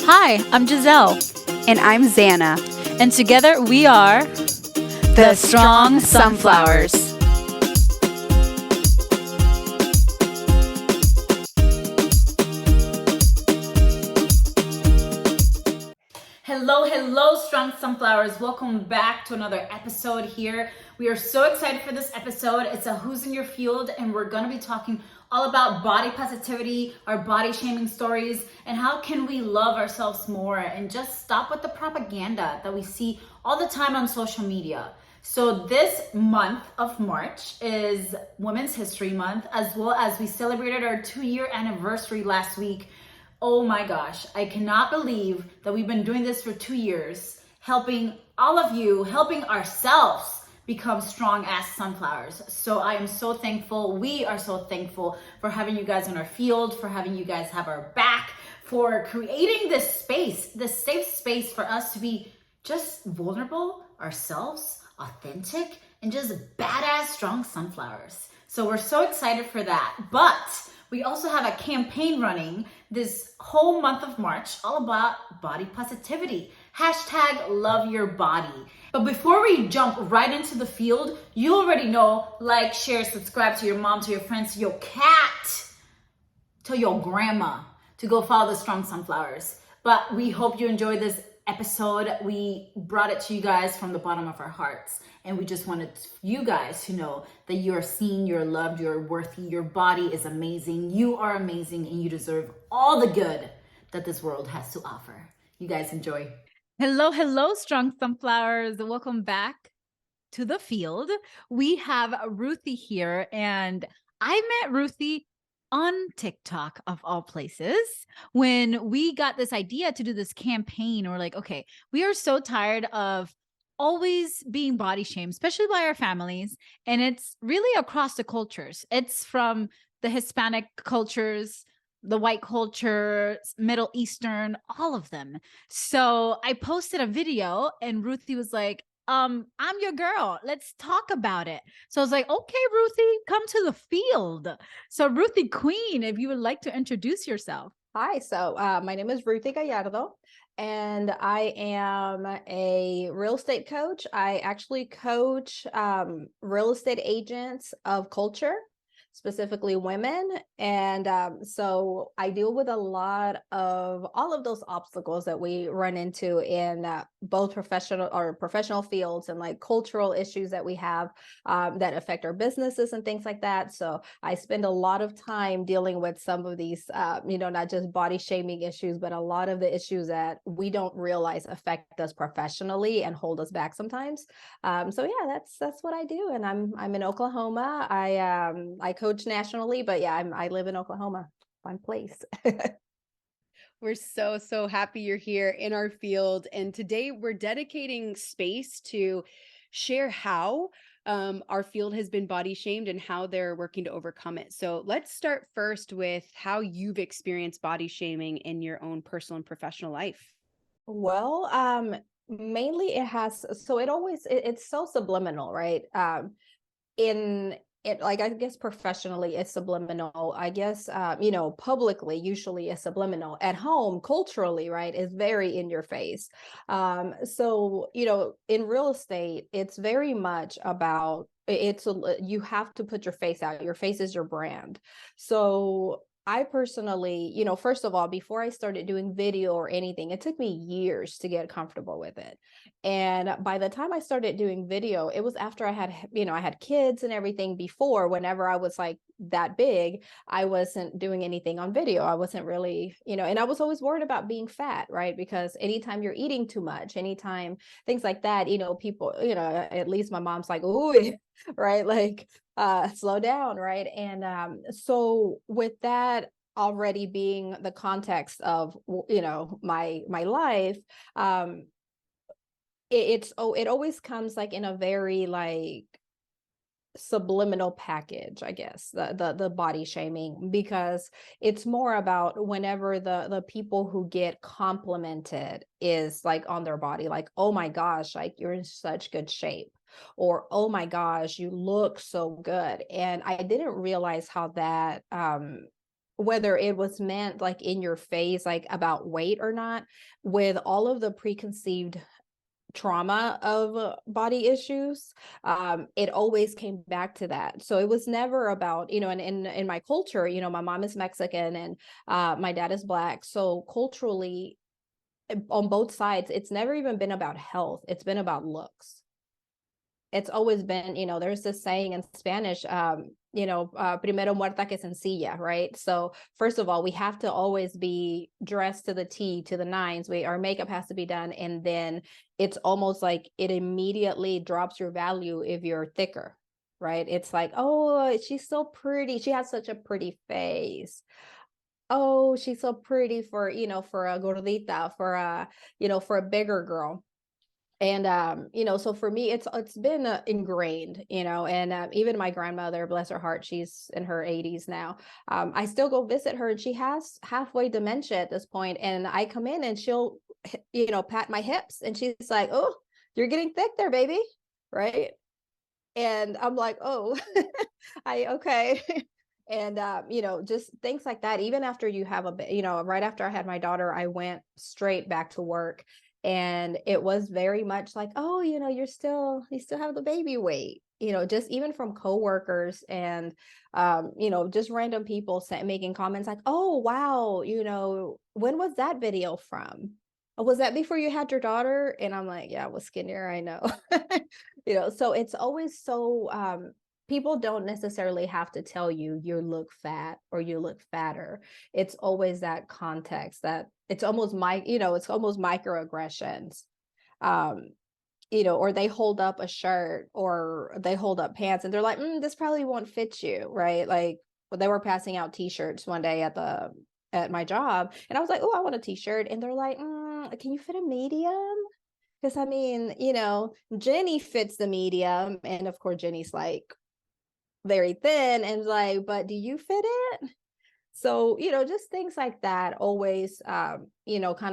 Hi, I'm Giselle. And I'm Xana. And together we are The Strong Sunflowers. Hello, Strong Sunflowers. Welcome back to another episode here. We are so excited for this episode. It's a Who's in Your Field, and we're going to be talking all about body positivity, our body shaming stories, and how can we love ourselves more and just stop with the propaganda that we see all the time on social media. So this month of March is Women's History Month, as well as we celebrated our 2-year anniversary last week. Oh my gosh, I cannot believe that we've been doing this for 2 years, helping all of you, helping ourselves become strong as sunflowers. So I am so thankful. We are so thankful for having you guys in our field, for having you guys have our back, for creating this space, this safe space for us to be just vulnerable, ourselves, authentic, and just badass strong sunflowers. So we're so excited for that. But we also have a campaign running this whole month of March all about body positivity. Hashtag love your body. But before we jump right into the field, you already know, like, share, subscribe to your mom, to your friends, to your cat, to your grandma, to go follow the Strong Sunflowers. But we hope you enjoy this episode. We brought it to you guys from the bottom of our hearts. And we just wanted you guys to know that you're seen, you're loved, you're worthy, your body is amazing, you are amazing, and you deserve all the good that this world has to offer. You guys enjoy. Hello, Strong Sunflowers. Welcome back to the field. We have Ruthie here, and I met Ruthie on TikTok of all places when we got this idea to do this campaign. We're like, okay, we are so tired of always being body shamed, especially by our families. And it's really across the cultures. It's from the Hispanic cultures, the white culture, Middle Eastern, all of them. So I posted a video and Ruthie was like, I'm your girl. Let's talk about it. So I was like, okay, Ruthie, come to the field. So Ruthie Queen, if you would like to introduce yourself. Hi, so my name is Ruthie Gallardo, and I am a real estate coach. I actually coach real estate agents of culture, specifically women. And so I deal with a lot of all of those obstacles that we run into in both professional fields and like cultural issues that we have that affect our businesses and things like that. So I spend a lot of time dealing with some of these, not just body shaming issues, but a lot of the issues that we don't realize affect us professionally and hold us back sometimes. So yeah, that's what I do. And I'm in Oklahoma. I coach nationally, but yeah, I live in Oklahoma. Fun place. We're so happy you're here in our field. And today we're dedicating space to share how our field has been body shamed and how they're working to overcome it. So let's start first with how you've experienced body shaming in your own personal and professional life. Well, mainly it's so subliminal, right? In it, like, I guess professionally it's subliminal. I guess publicly usually it's subliminal. At home, culturally, right, is very in your face. So in real estate, it's very much about you have to put your face out. Your face is your brand. So I personally, first of all, before I started doing video or anything, it took me years to get comfortable with it. And by the time I started doing video, it was after I had kids and everything. Before, whenever I was like that big, I wasn't doing anything on video. I wasn't really, and I was always worried about being fat, right? Because anytime you're eating too much, anytime things like that, people, at least my mom's like, "Ooh," right? Like, slow down, right? And so with that already being the context of my life, it always comes like in a very like subliminal package, I guess, the body shaming, because it's more about whenever the people who get complimented is like on their body, like, oh my gosh, like you're in such good shape, or oh my gosh, you look so good. And I didn't realize how that whether it was meant like in your face, like about weight or not, with all of the preconceived trauma of body issues, it always came back to that. So it was never about, and in my culture, my mom is Mexican and my dad is Black. So culturally, on both sides, it's never even been about health. It's been about looks. It's always been, there's this saying in Spanish, primero muerta que sencilla, right? So first of all, we have to always be dressed to the T, to the nines. Our makeup has to be done. And then it's almost like it immediately drops your value if you're thicker, right? It's like, oh, she's so pretty. She has such a pretty face. Oh, she's so pretty for, for a gordita, for a bigger girl. And so for me, it's been ingrained, and even my grandmother, bless her heart, she's in her 80s now. I still go visit her, and she has halfway dementia at this point, and I come in and she'll pat my hips, and she's like, oh, you're getting thick there, baby, right? And I'm like, oh, okay. And just things like that. Even after you have right after I had my daughter, I went straight back to work. And it was very much like, oh, you still have the baby weight, just even from coworkers and, just random people making comments like, oh, wow, when was that video from? Was that before you had your daughter? And I'm like, yeah, I was skinnier, I know. So it's always so, people don't necessarily have to tell you look fat or you look fatter. It's always that context that it's almost it's almost microaggressions. Or they hold up a shirt or they hold up pants and they're like, this probably won't fit you, right? Like they were passing out t-shirts one day at my job, and I was like, oh, I want a t-shirt. And they're like, can you fit a medium? Because I mean, Jenny fits the medium, and of course Jenny's like very thin, and like, but do you fit it? So just things like that always kind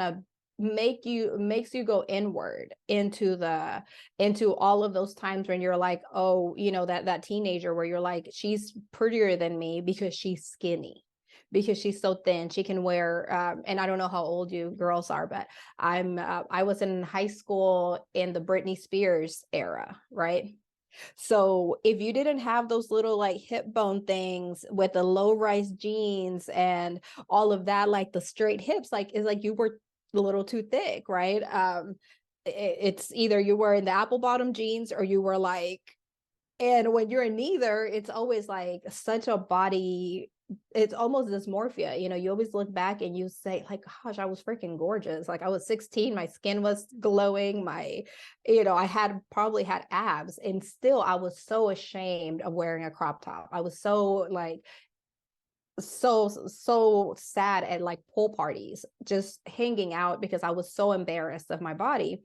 of makes you go inward into all of those times when you're like, oh, that teenager where you're like, she's prettier than me because she's skinny, because she's so thin. She can wear and I don't know how old you girls are, but I was in high school in the Britney Spears era, right? So if you didn't have those little like hip bone things with the low rise jeans and all of that, like the straight hips, like it's like you were a little too thick, right? It's either you were in the apple bottom jeans or you were like, and when you're in neither, it's always like such a body, it's almost dysmorphia. You always look back and you say like, gosh, I was freaking gorgeous. Like I was 16, my skin was glowing, I probably had abs, and still I was so ashamed of wearing a crop top. I was so like so sad at like pool parties, just hanging out because I was so embarrassed of my body,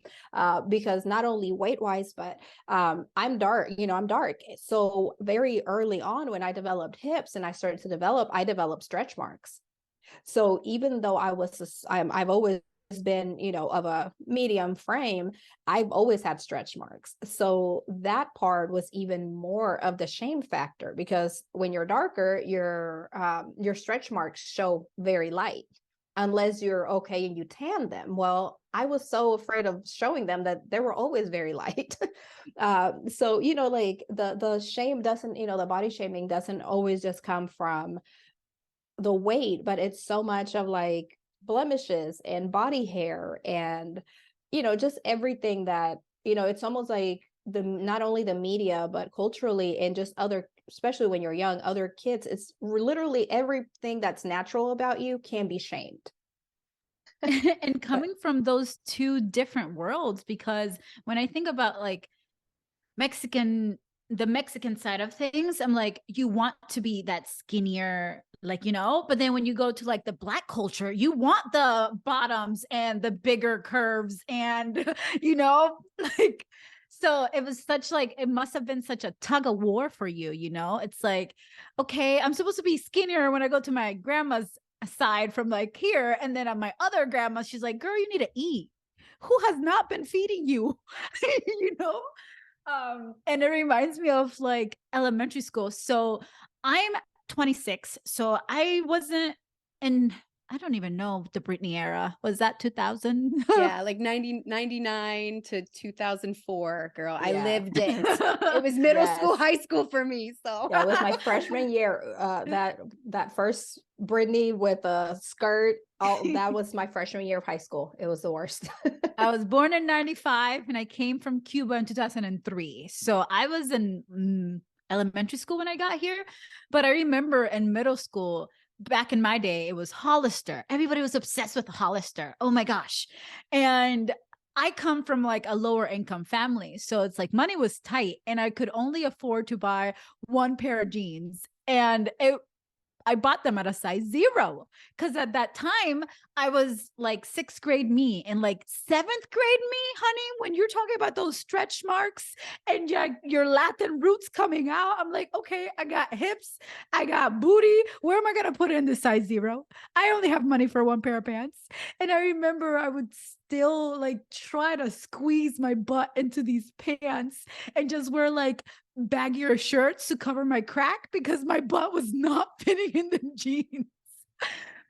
because not only weight wise, but I'm dark, I'm dark. So very early on when I developed hips and I developed stretch marks. So even though I've always been, of a medium frame, I've always had stretch marks. So that part was even more of the shame factor, because when you're darker, your stretch marks show very light, unless you're okay and you tan them. Well, I was so afraid of showing them that they were always very light. So, like the shame doesn't, the body shaming doesn't always just come from the weight, but it's so much of like blemishes and body hair and just everything that it's almost like not only the media but culturally and just other, especially when you're young, other kids, it's literally everything that's natural about you can be shamed. And coming from those two different worlds, because when I think about like the Mexican side of things, I'm like, you want to be that skinnier, like, but then when you go to like the Black culture, you want the bottoms and the bigger curves and, like, so it was it must have been such a tug of war for you, it's like, okay, I'm supposed to be skinnier when I go to my grandma's side from like here. And then on my other grandma, she's like, girl, you need to eat. Who has not been feeding you? And it reminds me of like elementary school. So I'm 26. So I wasn't in, I don't even know the Britney era. Was that 2000? Yeah, like 99 to 2004, girl. I Yeah. lived it. It was middle school, Yes. high school for me. So Yeah, it was my freshman year. That first Britney with a skirt. Oh, that was my freshman year of high school. It was the worst. I was born in 95 and I came from Cuba in 2003. So I was in elementary school when I got here. But I remember in middle school, back in my day, it was Hollister. Everybody was obsessed with Hollister. Oh my gosh. And I come from like a lower income family. So it's like money was tight and I could only afford to buy one pair of jeans. And I bought them at a size 0 because at that time I was like 6th grade me and like 7th grade me, honey. When you're talking about those stretch marks and your Latin roots coming out, I'm like, okay, I got hips, I got booty. Where am I gonna put in the size 0? I only have money for one pair of pants, and I remember I would still like try to squeeze my butt into these pants and just wear like baggier shirts to cover my crack because my butt was not fitting in the jeans.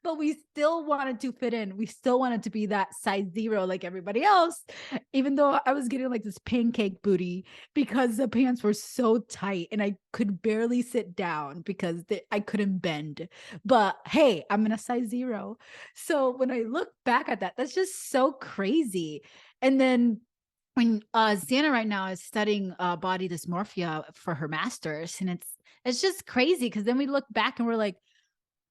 But we still wanted to fit in. We still wanted to be that size 0 like everybody else, even though I was getting like this pancake booty because the pants were so tight and I could barely sit down because I couldn't bend. But hey, I'm in a size 0. So when I look back at that, that's just so crazy. And then when Sienna right now is studying body dysmorphia for her master's, and it's just crazy because then we look back and we're like,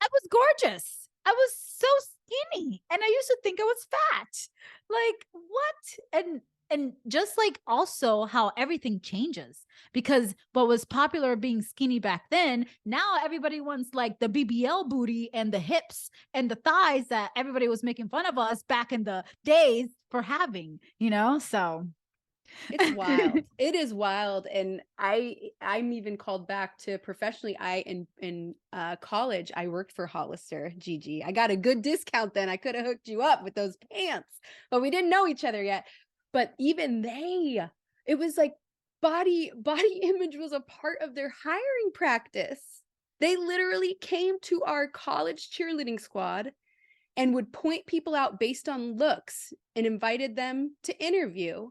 I was gorgeous. I was so skinny, and I used to think I was fat. Like what? And just like also how everything changes because what was popular being skinny back then, now everybody wants like the BBL booty and the hips and the thighs that everybody was making fun of us back in the days for having, So it's wild. It is wild. And I'm even called back to professionally. In college, I worked for Hollister, Gigi. I got a good discount then. I could have hooked you up with those pants, but we didn't know each other yet. But even it was like body image was a part of their hiring practice. They literally came to our college cheerleading squad and would point people out based on looks and invited them to interview.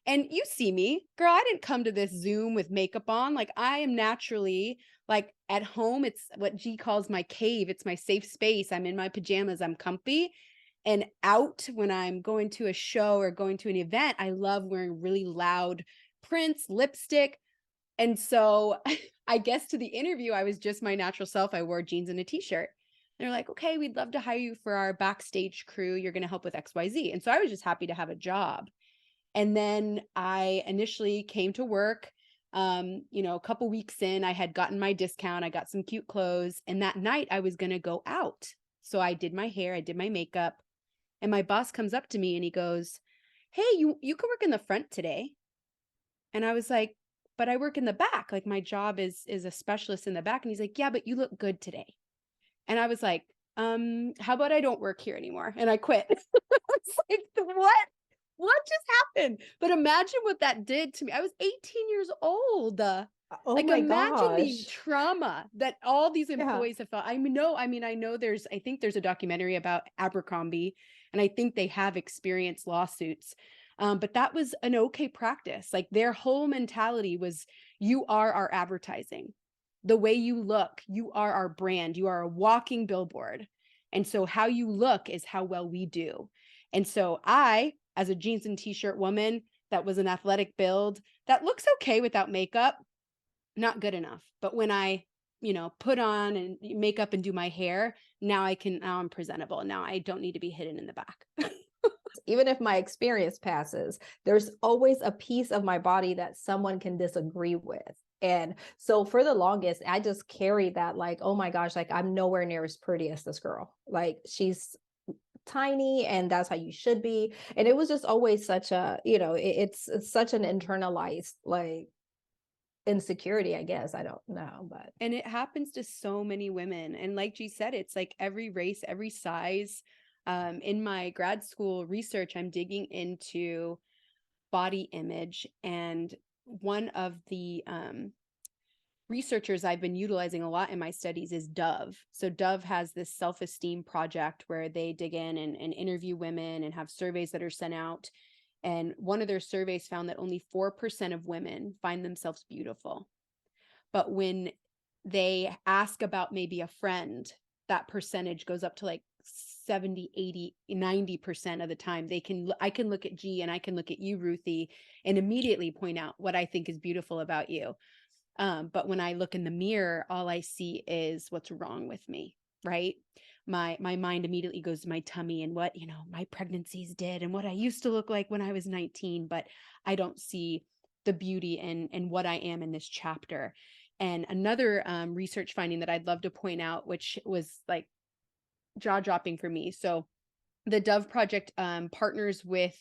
And you see me, girl, I didn't come to this Zoom with makeup on. Like I am naturally like at home. It's what G calls my cave. It's my safe space. I'm in my pajamas. I'm comfy. And out when I'm going to a show or going to an event, I love wearing really loud prints, lipstick. And so I guess to the interview, I was just my natural self. I wore jeans and a t-shirt. They're like, okay, we'd love to hire you for our backstage crew. You're going to help with XYZ. And so I was just happy to have a job. And then I initially came to work, a couple weeks in, I had gotten my discount. I got some cute clothes. And that night I was going to go out. So I did my hair, I did my makeup. And my boss comes up to me and he goes, hey, you can work in the front today. And I was like, but I work in the back. Like my job is a specialist in the back. And he's like, yeah, but you look good today. And I was like, how about I don't work here anymore? And I quit. It's like, what just happened? But imagine what that did to me. I was 18 years old. Oh Like my imagine the gosh. trauma that all these Yeah. employees have felt. I know I think there's a documentary about Abercrombie, and I think they have experienced lawsuits. But that was an okay practice. Like their whole mentality was, you are our advertising. The way you look, you are our brand. You are a walking billboard. And so how you look is how well we do. And so I, as a jeans and t-shirt woman that was an athletic build, that looks okay without makeup, not good enough. But when I, put on and makeup and do my hair, now I'm presentable. Now I don't need to be hidden in the back. Even if my experience passes, there's always a piece of my body that someone can disagree with. And so for the longest, I just carried that like, oh my gosh, like I'm nowhere near as pretty as this girl. Like she's tiny and that's how you should be. And it was just always such a, it's such an internalized like insecurity, I guess. I don't know, but. And it happens to so many women. And like G said, it's like every race, every size. In my grad school research, I'm digging into body image. And one of the researchers I've been utilizing a lot in my studies is Dove. So Dove has this self-esteem project where they dig in and interview women and have surveys that are sent out. And one of their surveys found that only 4% of women find themselves beautiful. But when they ask about maybe a friend, that percentage goes up to like 70, 80, 90% of the time. I can look at G and I can look at you, Ruthie, and immediately point out what I think is beautiful about you. But when I look in the mirror, all I see is what's wrong with me, right? My mind immediately goes to my tummy and what, my pregnancies did and what I used to look like when I was 19, but I don't see the beauty and what I am in this chapter. And another research finding that I'd love to point out, which was like jaw-dropping for me. So the Dove Project partners with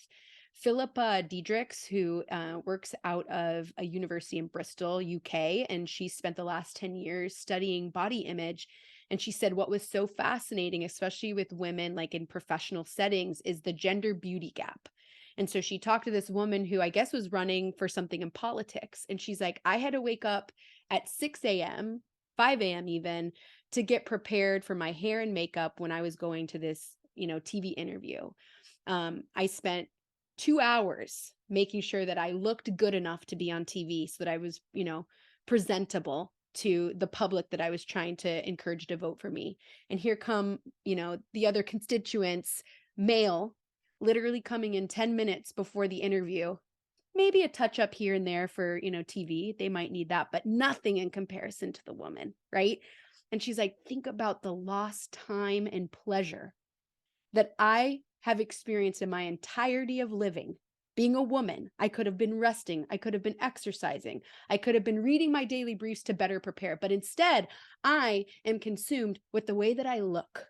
Philippa Diedrichs, who works out of a university in Bristol, UK, and she spent the last 10 years studying body image. And she said what was so fascinating, especially with women, like in professional settings, is the gender beauty gap. And so she talked to this woman who I guess was running for something in politics. And she's like, I had to wake up at 6 a.m., 5 a.m. even, to get prepared for my hair and makeup when I was going to this, TV interview. I spent 2 hours making sure that I looked good enough to be on TV so that I was, presentable to the public that I was trying to encourage to vote for me. And here come, the other constituents, male, literally coming in 10 minutes before the interview. Maybe a touch up here and there for, TV. They might need that, but nothing in comparison to the woman, right? And she's like, think about the lost time and pleasure that I have experienced in my entirety of living. Being a woman, I could have been resting. I could have been exercising. I could have been reading my daily briefs to better prepare. But instead, I am consumed with the way that I look.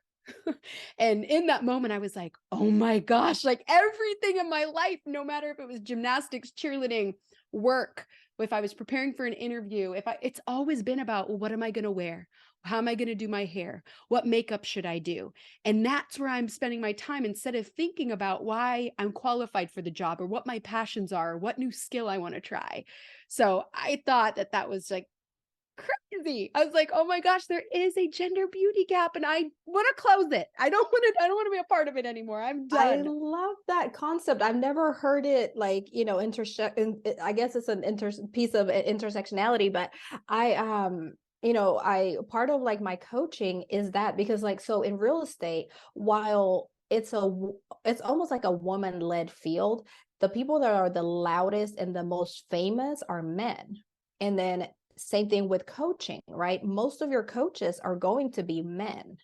And in that moment, I was like, oh my gosh, like everything in my life, no matter if it was gymnastics, cheerleading, work, if I was preparing for an interview, it's always been about, well, what am I going to wear? How am I going to do my hair? What makeup should I do? And that's where I'm spending my time instead of thinking about why I'm qualified for the job or what my passions are, or what new skill I want to try. So I thought that was like crazy. I was like, oh my gosh, there is a gender beauty gap and I want to close it. I don't want to be a part of it anymore. I'm I done. love that concept. I've never heard it like, I guess it's an piece of intersectionality, but I part of like my coaching is that because like, so in real estate, while it's almost like a woman-led field, the people that are the loudest and the most famous are men. And then same thing with coaching, right? Most of your coaches are going to be men.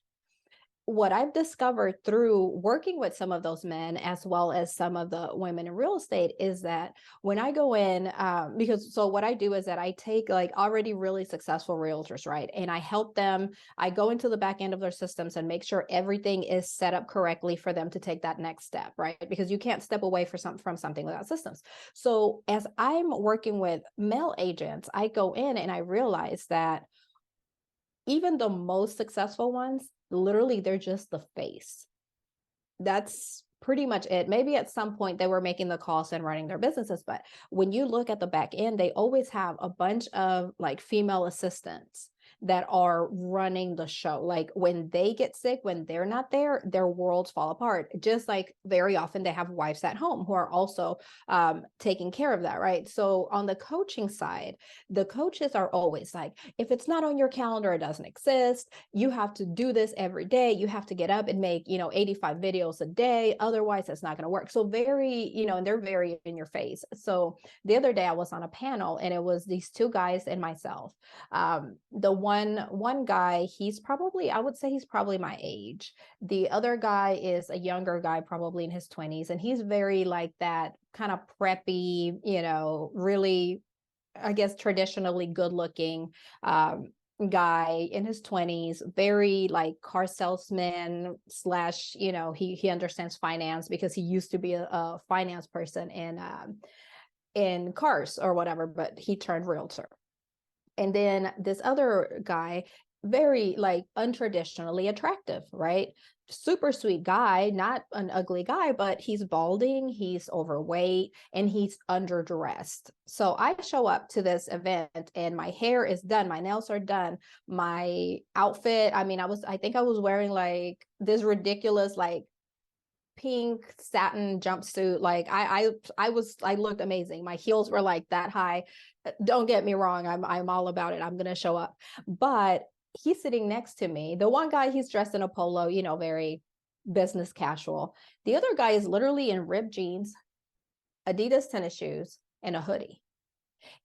What I've discovered through working with some of those men, as well as some of the women in real estate, is that when I go in, so what I do is that I take like already really successful realtors, right? And I help them, I go into the back end of their systems and make sure everything is set up correctly for them to take that next step, right? Because you can't step away from something without systems. So as I'm working with male agents, I go in and I realize that even the most successful ones, literally, they're just the face. That's pretty much it. Maybe at some point they were making the calls and running their businesses, but when you look at the back end, they always have a bunch of like female assistants that are running the show. Like when they get sick, when they're not there, their worlds fall apart. Just like very often they have wives at home who are also taking care of that, right? So on the coaching side, the coaches are always like, if it's not on your calendar, it doesn't exist. You have to do this every day. You have to get up and make, 85 videos a day. Otherwise, it's not going to work. So very, and they're very in your face. So the other day I was on a panel and it was these two guys and myself. The one guy, I would say he's probably my age. The other guy is a younger guy, probably in his 20s, and he's very like that kind of preppy, really, I guess, traditionally good looking guy in his 20s, very like car salesman slash, he understands finance because he used to be a finance person in cars or whatever, but he turned realtor. And then this other guy, very like untraditionally attractive, right? Super sweet guy, not an ugly guy, but he's balding, he's overweight, and he's underdressed. So I show up to this event and my hair is done, my nails are done, my outfit, I mean, I think I was wearing like this ridiculous like pink satin jumpsuit. Like I looked amazing. My heels were like that high. Don't get me wrong, I'm all about it. I'm gonna show up. But he's sitting next to me. The one guy, he's dressed in a polo, you know, very business casual. The other guy is literally in ripped jeans, Adidas tennis shoes, and a hoodie.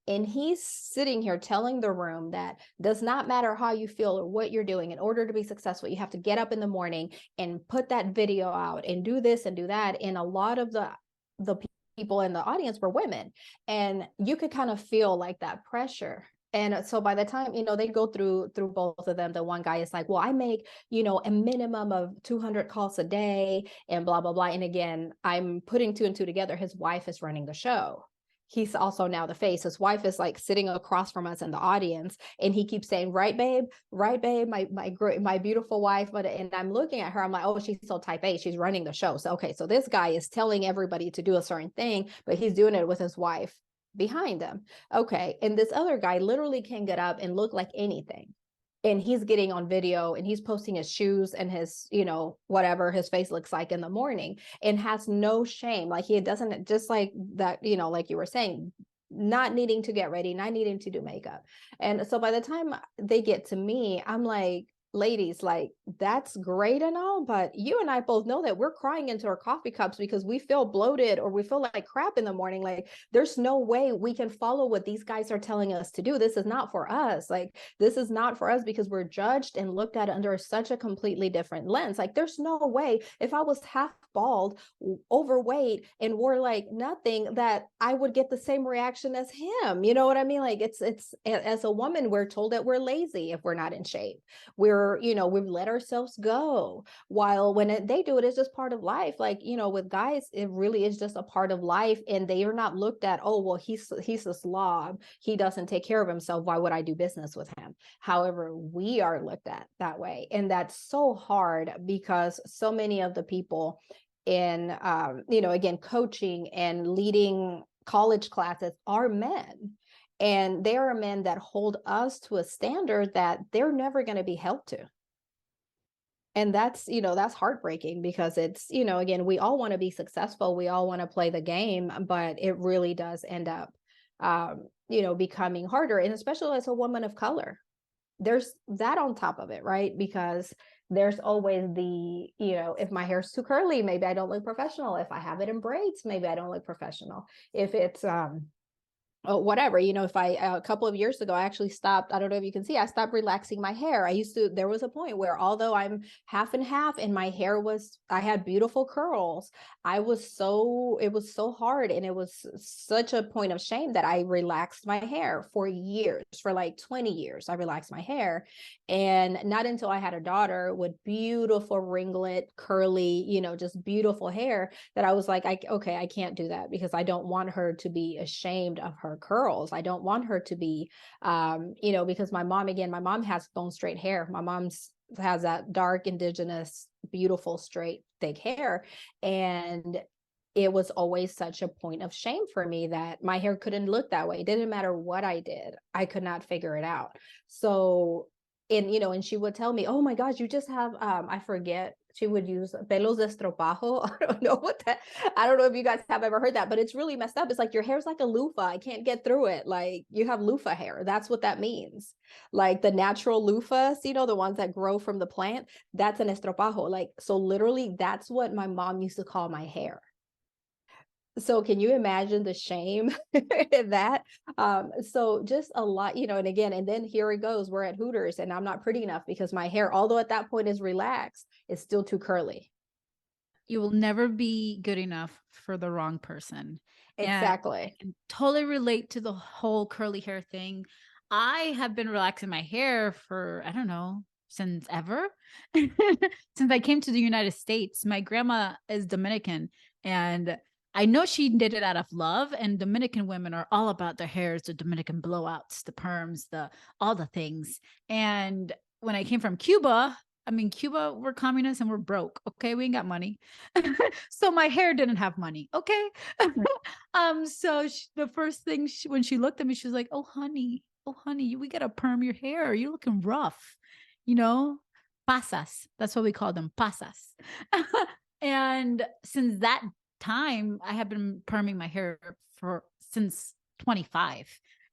And he's sitting here telling the room that does not matter how you feel or what you're doing, in order to be successful, you have to get up in the morning and put that video out and do this and do that. And a lot of the people in the audience were women. And you could kind of feel like that pressure. And so by the time, you know, they go through both of them, the one guy is like, well, I make, you know, a minimum of 200 calls a day and blah, blah, blah. And again, I'm putting two and two together. His wife is running the show. He's also now the face. His wife is like sitting across from us in the audience, and he keeps saying, right, babe, my beautiful wife. But and I'm looking at her, I'm like, oh, she's so type A, she's running the show. So okay, so this guy is telling everybody to do a certain thing, but he's doing it with his wife behind him. Okay, and this other guy literally can get up and look like anything. And he's getting on video and he's posting his shoes and his, you know, whatever his face looks like in the morning, and has no shame. Like he doesn't, just like that, you know, like you were saying, not needing to get ready, not needing to do makeup. And so by the time they get to me, I'm like, ladies, like that's great and all, but you and I both know that we're crying into our coffee cups because we feel bloated or we feel like crap in the morning. Like there's no way we can follow what these guys are telling us to do. This is not for us. Like this is not for us, because we're judged and looked at under such a completely different lens. Like there's no way, if I was half bald, overweight, and wore like nothing, that I would get the same reaction as him. You know what I mean? Like it's as a woman, we're told that we're lazy if we're not in shape. We're, you know, we've let ourselves go, while when they do it, it's just part of life. Like, you know, with guys, it really is just a part of life, and they are not looked at, oh, well, he's a slob, he doesn't take care of himself, why would I do business with him? However, we are looked at that way, and that's so hard, because so many of the people in you know, again, coaching and leading college classes are men. And there are men that hold us to a standard that they're never going to be held to. And that's, you know, that's heartbreaking, because it's, you know, again, we all want to be successful. We all want to play the game, but it really does end up, you know, becoming harder. And especially as a woman of color, there's that on top of it, right? Because there's always the, you know, if my hair's too curly, maybe I don't look professional. If I have it in braids, maybe I don't look professional. If it's, whatever, you know, if I, a couple of years ago, I actually stopped, I don't know if you can see, I stopped relaxing my hair. There was a point where, although I'm half and half and my hair was, I had beautiful curls, it was so hard. And it was such a point of shame that I relaxed my hair for years, for like 20 years, I relaxed my hair. And not until I had a daughter with beautiful ringlet, curly, you know, just beautiful hair, that I was like, okay, I can't do that, because I don't want her to be ashamed of her curls. I don't want her to be, you know, because my mom has bone straight hair. My mom's has that dark, indigenous, beautiful, straight, thick hair. And it was always such a point of shame for me that my hair couldn't look that way. It didn't matter what I did. I could not figure it out. So, and, you know, and she would tell me, oh my gosh, you just have, I forget, she would use pelos de estropajo. I don't know what that, I don't know if you guys have ever heard that, but it's really messed up. It's like your hair's like a loofah. I can't get through it. Like you have loofah hair. That's what that means. Like the natural loofahs, you know, the ones that grow from the plant, that's an estropajo. Like, so literally that's what my mom used to call my hair. So can you imagine the shame in that? So just a lot, you know, and again, and then here it goes, we're at Hooters and I'm not pretty enough because my hair, although at that point is relaxed, is still too curly. You will never be good enough for the wrong person. Exactly. And I can totally relate to the whole curly hair thing. I have been relaxing my hair for, I don't know, since ever. Since I came to the United States. My grandma is Dominican, and I know she did it out of love, and Dominican women are all about their hairs, the Dominican blowouts, the perms, all the things. And when I came from Cuba, I mean, Cuba, we're communists and we're broke. Okay. We ain't got money. So my hair didn't have money. Okay. So the first thing when she looked at me, she was like, oh, honey, we got to perm your hair. You're looking rough, you know, pasas. That's what we call them, pasas. And since that time, I have been perming my hair since 25.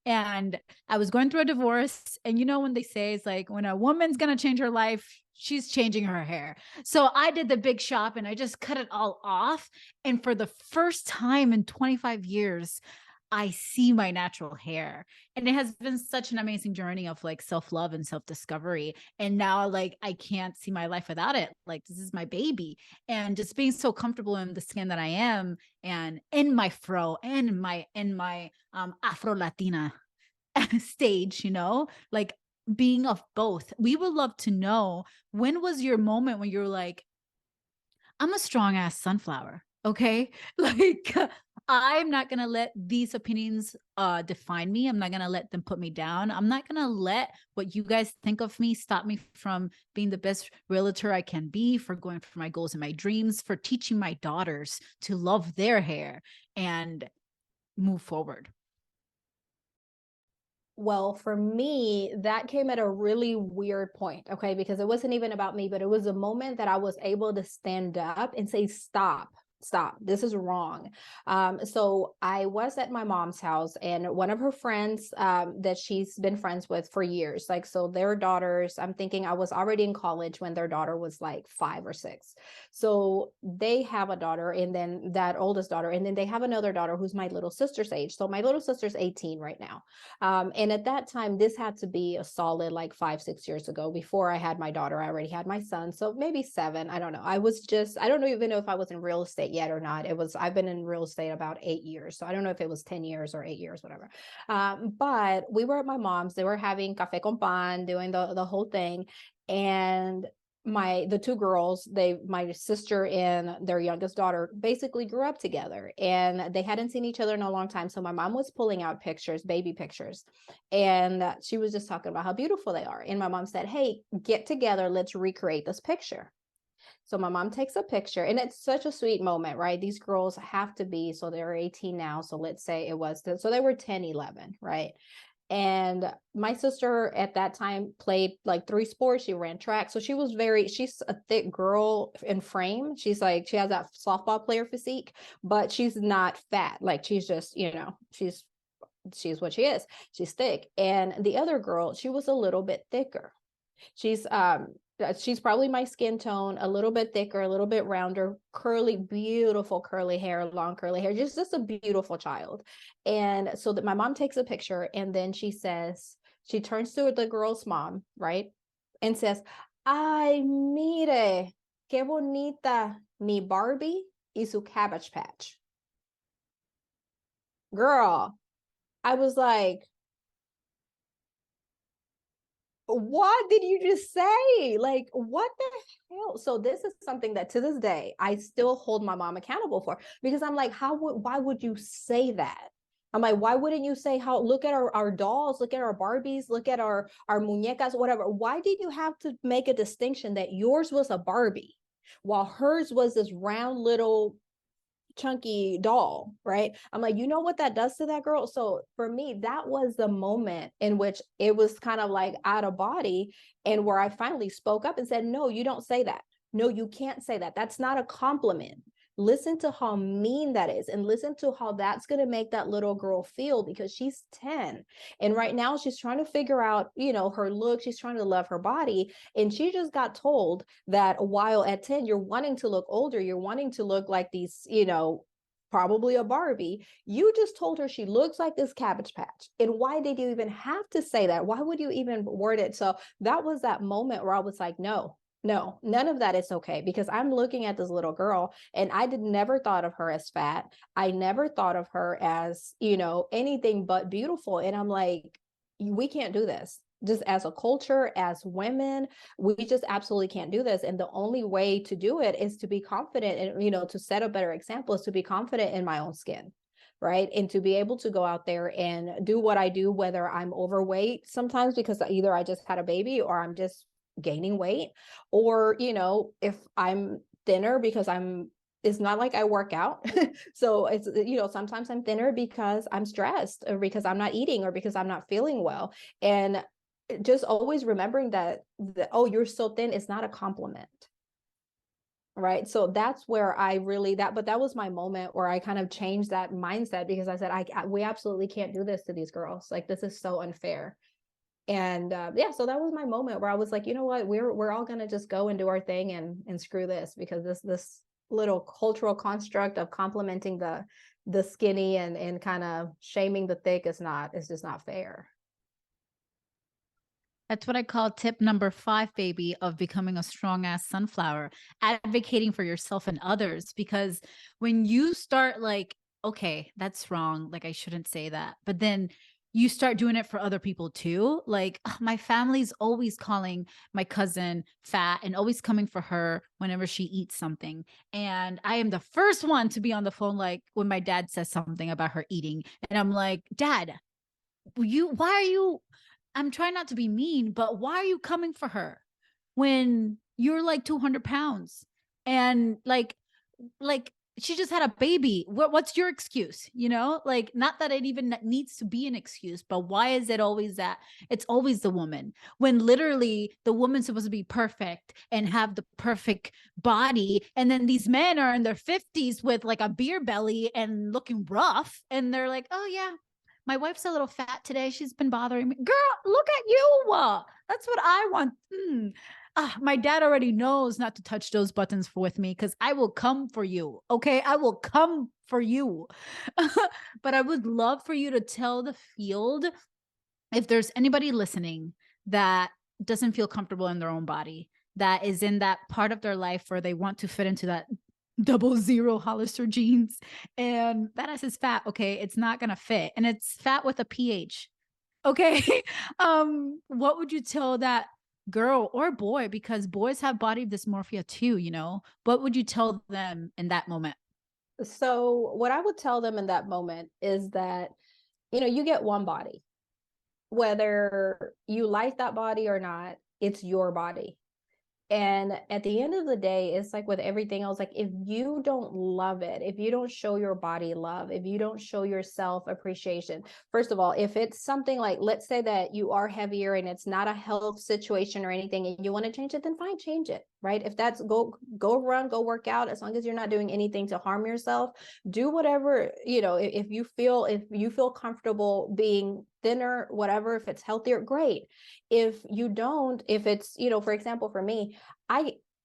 And I was going through a divorce. And you know, when they say it's like when a woman's going to change her life, she's changing her hair. So I did the big shop and I just cut it all off. And for the first time in 25 years, I see my natural hair. And it has been such an amazing journey of like self-love and self-discovery. And now like I can't see my life without it. Like this is my baby. And just being so comfortable in the skin that I am and in my fro and in my Afro Latina stage, you know, like being of both. We would love to know, when was your moment when you're like, I'm a strong ass sunflower. Okay. Like I'm not going to let these opinions define me. I'm not going to let them put me down. I'm not going to let what you guys think of me stop me from being the best realtor I can be, for going for my goals and my dreams, for teaching my daughters to love their hair and move forward. Well, for me, that came at a really weird point, okay? Because it wasn't even about me, but it was a moment that I was able to stand up and say, stop. This is wrong. So I was at my mom's house, and one of her friends that she's been friends with for years, like, so their daughters, I'm thinking I was already in college when their daughter was like 5 or 6. So they have a daughter, and then that oldest daughter, and then they have another daughter who's my little sister's age. So my little sister's 18 right now. And at that time, this had to be a solid like 5, 6 years ago. Before I had my daughter, I already had my son. So maybe 7, I don't know. I don't even know if I was in real estate yet or not. I've been in real estate about 8 years. So I don't know if it was 10 years or 8 years, whatever. But we were at my mom's, they were having café con pan, doing the whole thing. And the 2 girls, my sister and their youngest daughter basically grew up together, and they hadn't seen each other in a long time. So my mom was pulling out pictures, baby pictures, and she was just talking about how beautiful they are. And my mom said, hey, get together, let's recreate this picture. So my mom takes a picture, and it's such a sweet moment, right? These girls have to be, so they're 18 now. So let's say so they were 10, 11, right? And my sister at that time played like 3 sports. She ran track. So she's a thick girl in frame. She has that softball player physique, but she's not fat. Like she's just, she's what she is. She's thick. And the other girl, she was a little bit thicker. She's probably my skin tone, a little bit thicker, a little bit rounder, curly, beautiful curly hair, long curly hair, just a beautiful child. And so that my mom takes a picture, and then she turns to the girl's mom, right? And says, ay, mire, qué bonita mi Barbie y su Cabbage Patch. Girl, I was like, what did you just say? Like, what the hell? So this is something that to this day, I still hold my mom accountable for, because I'm like, why would you say that? I'm like, why wouldn't you say look at our dolls, look at our Barbies, look at our muñecas, whatever. Why did you have to make a distinction that yours was a Barbie while hers was this round little chunky doll, right? I'm like, you know what that does to that girl? So for me, that was the moment in which it was kind of like out of body, and where I finally spoke up and said, no, you don't say that. No, you can't say that. That's not a compliment. Listen to how mean that is, and listen to how that's going to make that little girl feel, because she's 10. And right now she's trying to figure out, her look. She's trying to love her body. And she just got told that while at 10, you're wanting to look older, you're wanting to look like these, probably a Barbie. You just told her she looks like this Cabbage Patch. And why did you even have to say that? Why would you even word it? So that was that moment where I was like, no, none of that is okay, because I'm looking at this little girl, and I never thought of her as fat. I never thought of her as, anything but beautiful. And I'm like, we can't do this. Just as a culture, as women, we just absolutely can't do this. And the only way to do it is to be confident, and, to set a better example is to be confident in my own skin. Right. And to be able to go out there and do what I do, whether I'm overweight sometimes because either I just had a baby or I'm just gaining weight, or, if I'm thinner because it's not like I work out. So it's, sometimes I'm thinner because I'm stressed, or because I'm not eating, or because I'm not feeling well. And just always remembering that, oh, you're so thin, it's not a compliment. Right. So that's where but that was my moment where I kind of changed that mindset, because I said, we absolutely can't do this to these girls. Like, this is so unfair. And yeah, so that was my moment where I was like, you know what, we're all gonna just go and do our thing, and screw this, because this little cultural construct of complimenting the skinny and kind of shaming the thick is just not fair. That's what I call tip number 5, baby, of becoming a strong ass sunflower, advocating for yourself and others. Because when you start like, okay, that's wrong, like I shouldn't say that, but then you start doing it for other people too. Like, my family's always calling my cousin fat and always coming for her whenever she eats something. And I am the first one to be on the phone, like when my dad says something about her eating. And I'm like, Dad, why are you, I'm trying not to be mean, but why are you coming for her when you're like 200 pounds and like she just had a baby? What's your excuse? Like, not that it even needs to be an excuse, but why is it always that it's always the woman, when literally the woman's supposed to be perfect and have the perfect body? And then these men are in their 50s with like a beer belly and looking rough. And they're like, oh yeah, my wife's a little fat today. She's been bothering me. Girl, look at you. That's what I want. My dad already knows not to touch those buttons with me, because I will come for you. Okay. I will come for you. But I would love for you to tell the field, if there's anybody listening that doesn't feel comfortable in their own body, that is in that part of their life where they want to fit into that 00 Hollister jeans, and that ass is fat. Okay. It's not going to fit. And it's fat with a pH. Okay. What would you tell that girl or boy? Because boys have body dysmorphia too, what would you tell them in that moment? So what I would tell them in that moment is that, you get one body. Whether you like that body or not, it's your body. And at the end of the day, it's like with everything else, like if you don't love it, if you don't show your body love, if you don't show yourself appreciation, first of all, if it's something like, let's say that you are heavier and it's not a health situation or anything, and you want to change it, then fine, change it, right? If that's go run, go work out, as long as you're not doing anything to harm yourself, do whatever, if you feel comfortable being thinner, whatever, if it's healthier, great. If you don't, if it's, for example, for me,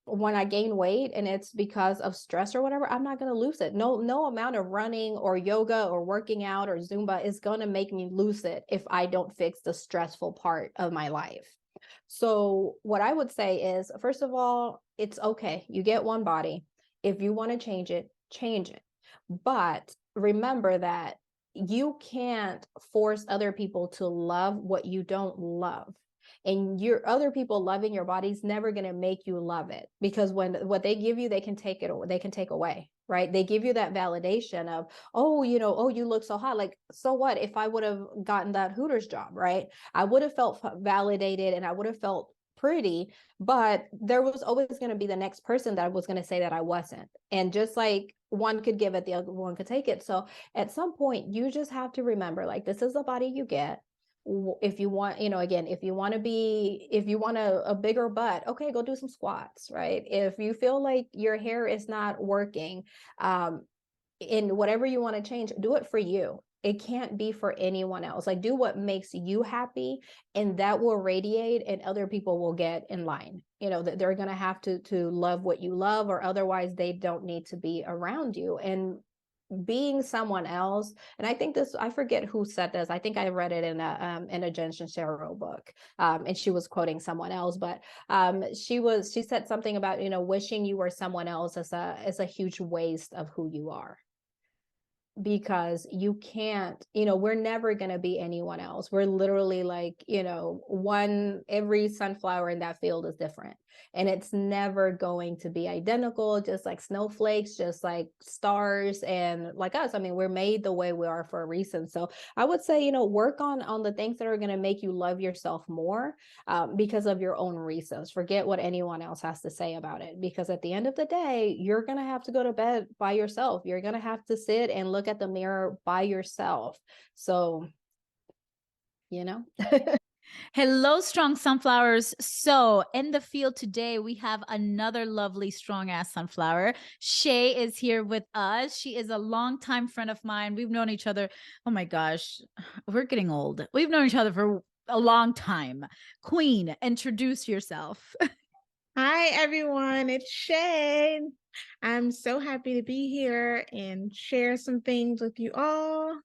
when I gain weight and it's because of stress or whatever, I'm not going to lose it. No amount of running or yoga or working out or Zumba is going to make me lose it if I don't fix the stressful part of my life. So what I would say is, first of all, it's okay. You get one body. If you want to change it, change it. But remember that you can't force other people to love what you don't love. And your other people loving your body is never going to make you love it, because when what they give you, they can take away, right? They give you that validation of, oh, oh, you look so hot. Like, so what if I would have gotten that Hooters job, right? I would have felt validated and I would have felt pretty, but there was always going to be the next person that was going to say that I wasn't. And just like one could give it, the other one could take it. So at some point, you just have to remember, like, this is the body you get. If you want, again, if you want a bigger butt, okay, go do some squats, right? If you feel like your hair is not working, in whatever you want to change, do it for you. It can't be for anyone else. Like, do what makes you happy, and that will radiate, and other people will get in line. That they're going to have to love what you love, or otherwise they don't need to be around you. And being someone else, and I think this, I forget who said this, I think I read it in a Jen Sincero book, and she was quoting someone else, but she said something about, wishing you were someone else is a huge waste of who you are, because you can't, we're never going to be anyone else. We're literally like, every sunflower in that field is different. And it's never going to be identical, just like snowflakes, just like stars. And like us, I mean, we're made the way we are for a reason. So I would say, work on the things that are going to make you love yourself more, because of your own reasons. Forget what anyone else has to say about it, because at the end of the day, you're going to have to go to bed by yourself. You're going to have to sit and look at the mirror by yourself. So, you know. Hello, strong sunflowers. So, in the field today, we have another lovely, strong ass sunflower. Shay is here with us. She is a longtime friend of mine. We've known each other. Oh my gosh, we're getting old. We've known each other for a long time. Queen, introduce yourself. Hi, everyone. It's Shay. I'm so happy to be here and share some things with you all.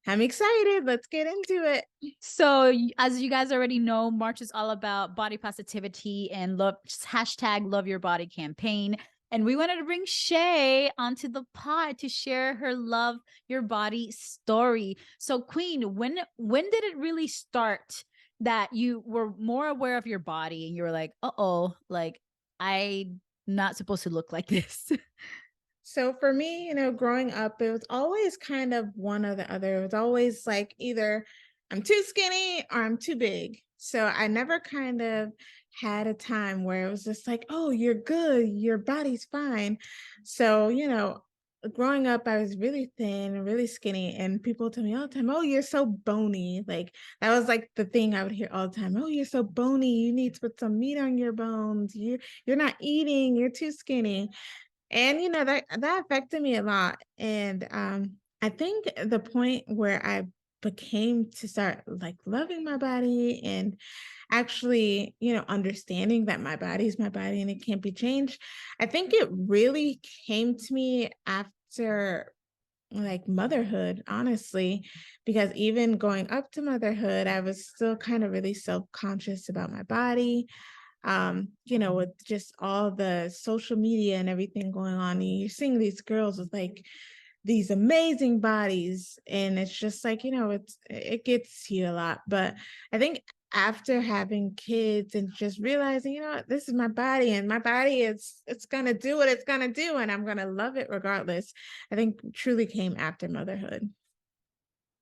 I'm excited. Let's get into it. So, as you guys already know, March is all about body positivity and love, hashtag love your body campaign. And we wanted to bring Shay onto the pod to share her love your body story. So, Queen, when did it really start that you were more aware of your body and you were like, uh-oh, like I'm not supposed to look like this? So for me, growing up, it was always kind of one or the other. It was always like either I'm too skinny or I'm too big. So I never kind of had a time where it was just like, oh, you're good, your body's fine. So, growing up, I was really thin and really skinny, and people tell me all the time, oh, you're so bony. Like that was like the thing I would hear all the time. Oh, you're so bony. You need to put some meat on your bones. You're not eating. You're too skinny. And that affected me a lot. And I think the point where I became to start like loving my body and actually, understanding that my body is my body and it can't be changed. I think it really came to me after like motherhood, honestly, because even going up to motherhood, I was still kind of really self-conscious about my body. With just all the social media and everything going on, and you're seeing these girls with like these amazing bodies, and it's just like, it gets to you a lot. But I think after having kids and just realizing, this is my body and my body it's gonna do what it's gonna do and I'm gonna love it regardless, I think truly came after motherhood.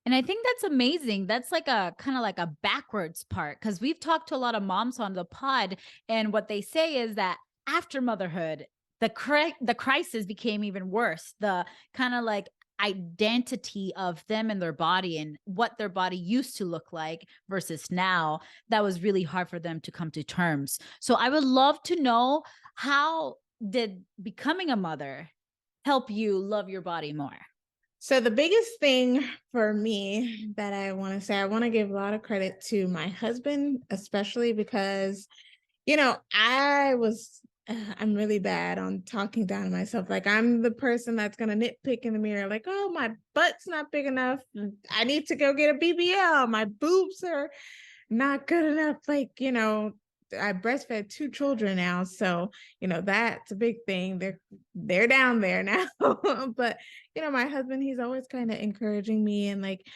And I think that's amazing. That's like a kind of like a backwards part, because we've talked to a lot of moms on the pod, and what they say is that after motherhood, the crisis became even worse. The kind of like identity of them and their body and what their body used to look like versus now, that was really hard for them to come to terms. So I would love to know, how did becoming a mother help you love your body more? So the biggest thing for me that I want to say, I want to give a lot of credit to my husband, especially because, I'm really bad on talking down to myself. Like I'm the person that's going to nitpick in the mirror, like, oh, my butt's not big enough. I need to go get a BBL. My boobs are not good enough. Like, I breastfed 2 children now. So, that's a big thing. They're down there now. But, my husband, he's always kind of encouraging me and like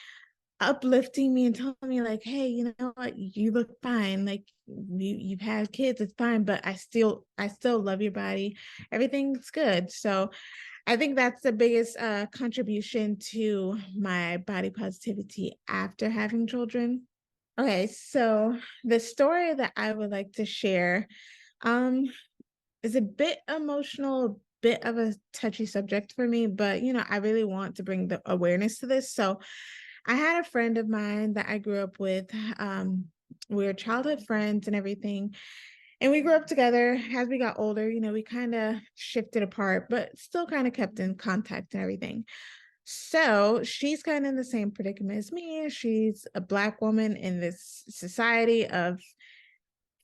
uplifting me and telling me like, hey, you know what, you look fine. Like you've had kids, it's fine, but I still love your body. Everything's good. So I think that's the biggest contribution to my body positivity after having children. Okay, so the story that I would like to share um is a bit emotional, a bit of a touchy subject for me, but I really want to bring the awareness to this. So I had a friend of mine that I grew up with. We were childhood friends and everything. And we grew up together. As we got older, we kind of shifted apart, but still kind of kept in contact and everything. So she's kind of in the same predicament as me. She's a Black woman in this society of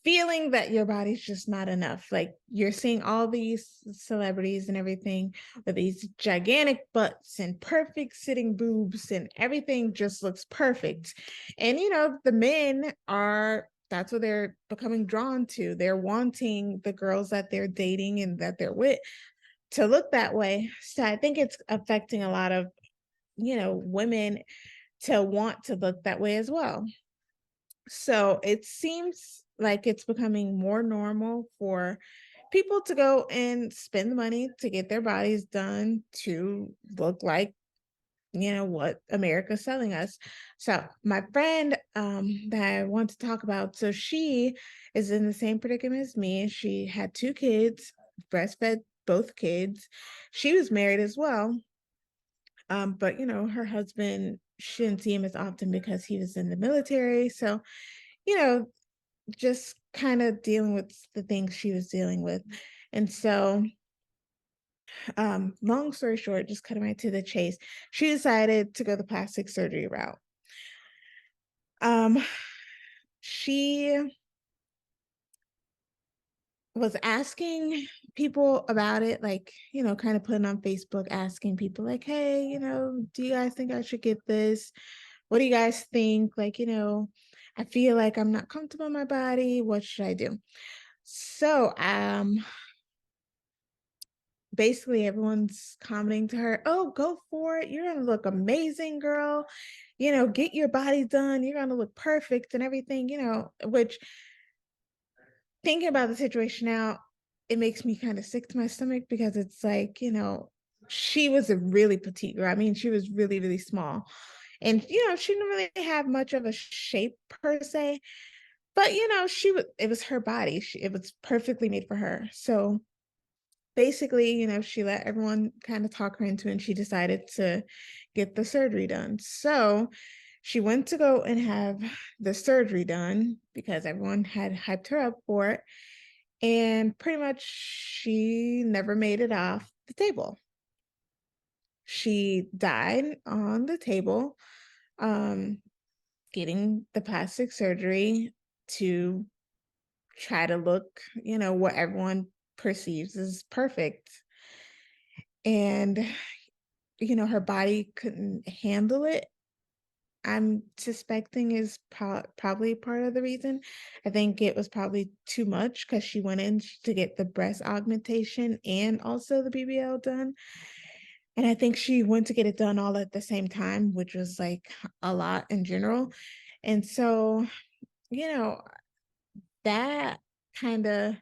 feeling that your body's just not enough. Like you're seeing all these celebrities and everything with these gigantic butts and perfect sitting boobs and everything just looks perfect. And, the men are, that's what they're becoming drawn to. They're wanting the girls that they're dating and that they're with to look that way. So I think it's affecting a lot of, women to want to look that way as well. So it seems like it's becoming more normal for people to go and spend the money to get their bodies done to look like, what America's selling us. So my friend that I want to talk about, so she is in the same predicament as me. She had 2 kids, breastfed both kids. She was married as well. But her husband, she didn't see him as often because he was in the military. So, you know, just kind of dealing with the things she was dealing with. And so, long story short, just cutting right to the chase, she decided to go the plastic surgery route. She was asking people about it, like, kind of putting on Facebook, asking people like, hey, do you guys think I should get this? What do you guys think? Like, I feel like I'm not comfortable in my body. What should I do? So, basically everyone's commenting to her, oh, go for it. You're gonna look amazing, girl. Get your body done. You're gonna look perfect and everything, which, thinking about the situation now, it makes me kind of sick to my stomach because it's like, she was a really petite girl. I mean, she was really, really small. And, she didn't really have much of a shape per se, but, it was her body. It was perfectly made for her. So basically, she let everyone kind of talk her into it, and she decided to get the surgery done. So she went to go and have the surgery done because everyone had hyped her up for it. And pretty much she never made it off the table. She died on the table, getting the plastic surgery to try to look, what everyone perceives as perfect. And, her body couldn't handle it. I'm suspecting is probably part of the reason. I think it was probably too much because she went in to get the breast augmentation and also the BBL done. And I think she went to get it done all at the same time, which was like a lot in general. And so, you know, that kind of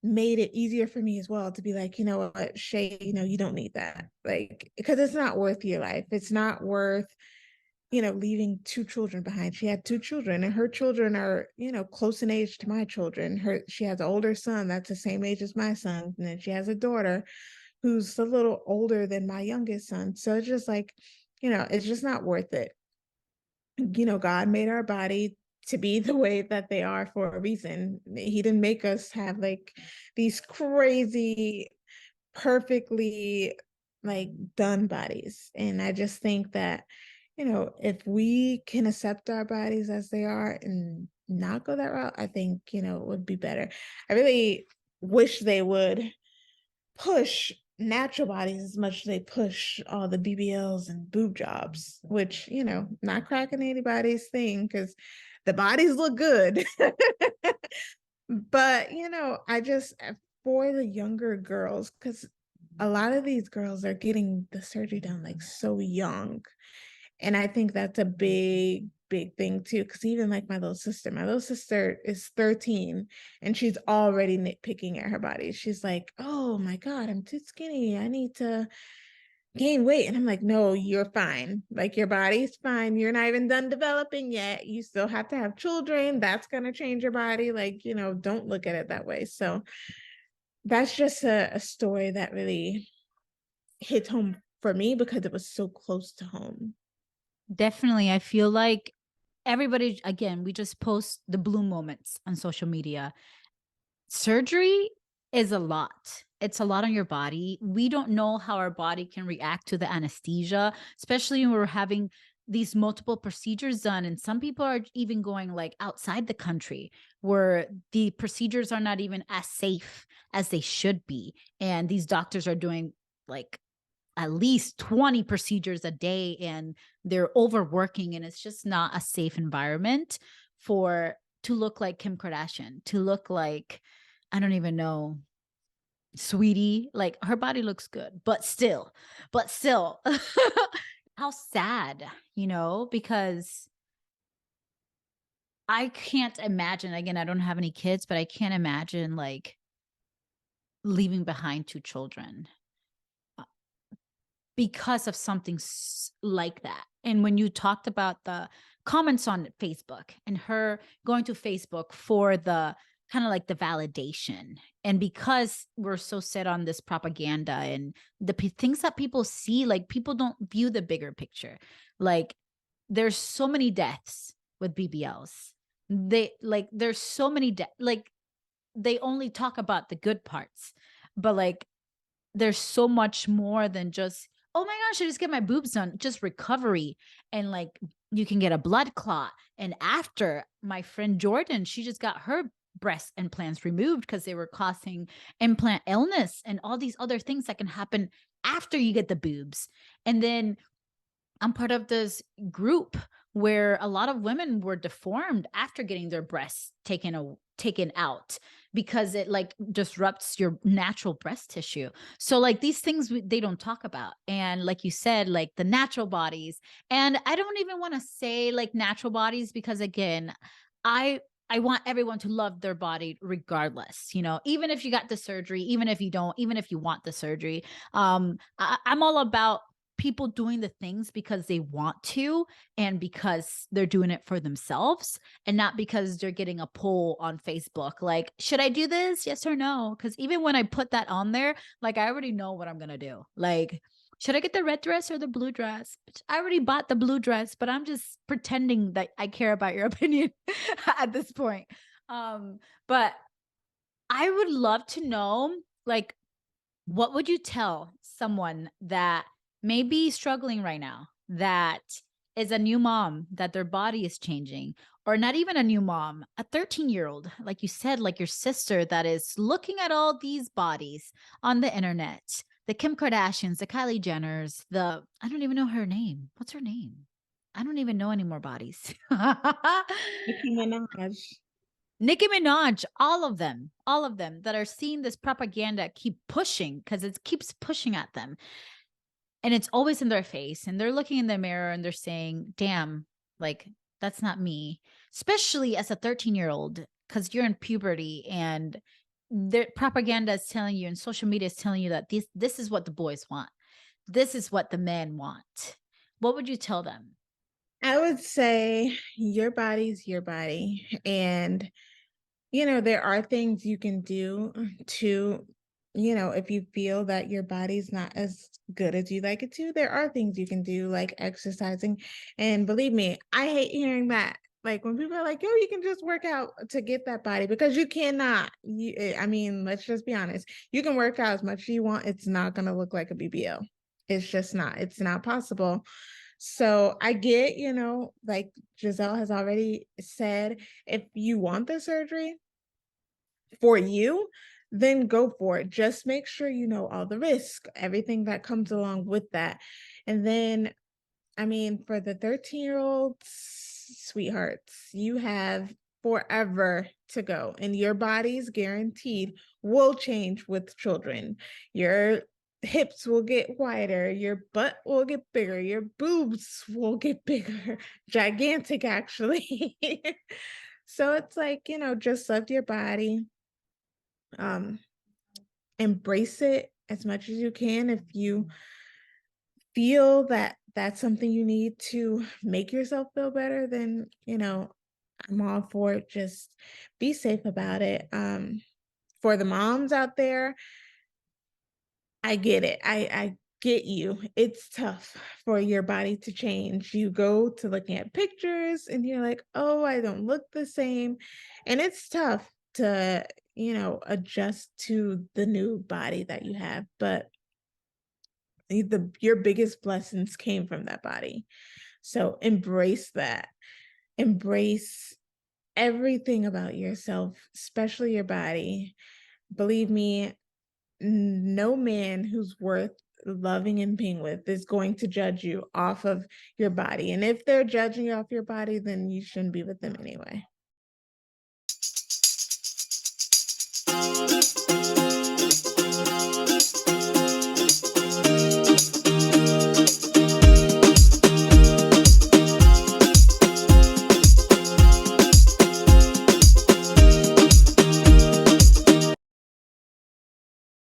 made it easier for me as well to be like, you know what, Shay, you don't need that. Like, because it's not worth your life. It's not worth, leaving 2 children behind. She had 2 children, and her children are, close in age to my children. She has an older son that's the same age as my son, and then she has a daughter who's a little older than my youngest son. So it's just like, it's just not worth it. God made our body to be the way that they are for a reason. He didn't make us have like these crazy, perfectly like done bodies. And I just think that, if we can accept our bodies as they are and not go that route, I think, it would be better. I really wish they would push natural bodies as much as they push all the BBLs and boob jobs, which, not cracking anybody's thing because the bodies look good. But, I just, for the younger girls, because a lot of these girls are getting the surgery done like so young. And I think that's a big, big thing too. Because even like my little sister is 13 and she's already nitpicking at her body. She's like, oh my God, I'm too skinny. I need to gain weight. And I'm like, no, you're fine. Like your body's fine. You're not even done developing yet. You still have to have children. That's going to change your body. Like, don't look at it that way. So that's just a story that really hit home for me because it was so close to home. Definitely. I feel like everybody, again, we just post the blue moments on social media. Surgery is a lot. It's a lot on your body. We don't know how our body can react to the anesthesia, especially when we're having these multiple procedures done. And some people are even going like outside the country where the procedures are not even as safe as they should be. And these doctors are doing like at least 20 procedures a day and they're overworking, and it's just not a safe environment to look like Kim Kardashian, to look like, I don't even know, Sweetie. Like her body looks good, but still, how sad, because I can't imagine, again, I don't have any kids, but I can't imagine like leaving behind 2 children uh, because of something like that. And when you talked about the comments on Facebook and her going to Facebook for the kind of like the validation, and because we're so set on this propaganda and the things that people see, like people don't view the bigger picture. Like there's so many deaths with BBLs. There's so many like they only talk about the good parts, but like there's so much more than just, oh my gosh, I just get my boobs done, just recovery. And like you can get a blood clot. And after, my friend Jordan, she just got her breast implants removed because they were causing implant illness and all these other things that can happen after you get the boobs. And then I'm part of this group where a lot of women were deformed after getting their breasts taken out because it like disrupts your natural breast tissue. So like these things they don't talk about. And like you said, like the natural bodies, and I don't even want to say like natural bodies because again, I want everyone to love their body regardless, you know, even if you got the surgery, even if you don't, even if you want the surgery. I'm all about people doing the things because they want to and because they're doing it for themselves and not because they're getting a poll on Facebook like, should I do this, yes or no? Because even when I put that on there, like I already know what I'm gonna do. Like, should I get the red dress or the blue dress? I already bought the blue dress, but I'm just pretending that I care about your opinion at this point. But I would love to know, like, what would you tell someone that may be struggling right now, that is a new mom, that their body is changing, or not even a new mom, a 13-year-old, like you said, like your sister, that is looking at all these bodies on the internet, the Kim Kardashians, the Kylie Jenners, I don't even know her name. What's her name? I don't even know any more bodies. Nicki Minaj. Nicki Minaj, all of them that are seeing this propaganda keep pushing because it keeps pushing at them. And it's always in their face. And they're looking in the mirror and they're saying, damn, like, that's not me. Especially as a 13-year-old, because you're in puberty and the propaganda is telling you and social media is telling you that this is what the boys want. This is what the men want. What would you tell them? I would say your body's your body. And, there are things you can do to, if you feel that your body's not as good as you like it to, there are things you can do like exercising. And believe me, I hate hearing that. Like when people are like, yo, you can just work out to get that body because you cannot. I mean, let's just be honest. You can work out as much as you want. It's not going to look like a BBL. It's just not. It's not possible. So I get, like Giselle has already said, if you want the surgery for you, then go for it. Just make sure you know all the risk, everything that comes along with that. And then, I mean, for the 13-year-olds, sweethearts, you have forever to go, and your body's guaranteed will change with children. Your hips will get wider, your butt will get bigger, your boobs will get bigger, gigantic actually. So it's like, just love your body. Embrace it as much as you can. If you feel that that's something you need to make yourself feel better, then, I'm all for it. Just be safe about it. For the moms out there, I get it. I get you. It's tough for your body to change. You go to looking at pictures and you're like, oh, I don't look the same. And it's tough to, adjust to the new body that you have. But your biggest blessings came from that body. So embrace that. Embrace everything about yourself, especially your body. Believe me, no man who's worth loving and being with is going to judge you off of your body. And if they're judging you off your body, then you shouldn't be with them anyway.